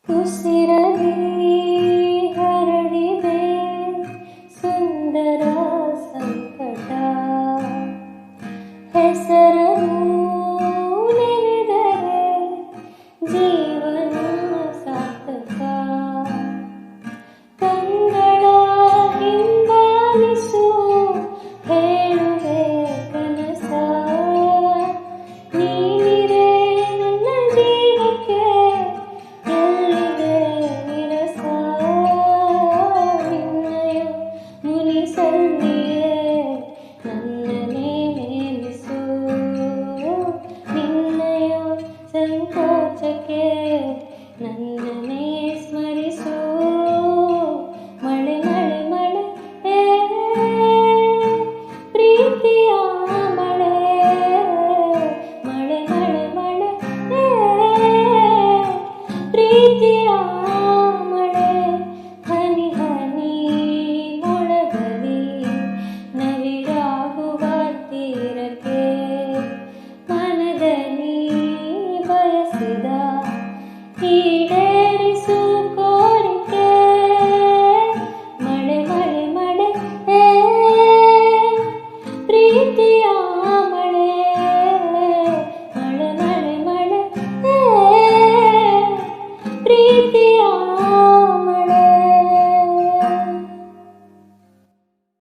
ಉಸಿರಲಿ ಹರಡಿದೆ ಸುಂದರ ಸಂಕಟ, ಹೆಸರನ್ನು ನೆನೆದರೆ ಜೀವನ ಸಾರ್ಥಕ. ಕಂಗಳ ಹಿಂಬಾಲಿಸು ಹೇಳುವೆ ಕನಸ, ನೀನಿರೆ ನನ್ನ ಜೀವಕ್ಕೆ ಎಲ್ಲಿದೆ ವಿರಸ. ನಿನ್ನಯ ಮುನಿಸಲ್ಲಿಯೇ ನನ್ನನ್ನೇ ನೇಮಿಸು, ನಿನ್ನಯ ಸಂಕೋಚಕ್ಕೆ ನನ್ನನ್ನೇ ಸ್ಮರಿಸು. ಮಳೆ ಮಳೆ ಮಳೆ ಪ್ರೀತಿಯ ಮಳೆ, ಮಳೆ ಮಳೆ ಮಳೆ ಪ್ರೀತಿಯ ಮಳೆ. ಹನಿ ಹನಿ ಮೊಳಗಲಿ ನವಿರಾಗುವ ತೀರಕ್ಕೆ, ಮನದಲ್ಲಿ ಬಯಸಿದ ಈ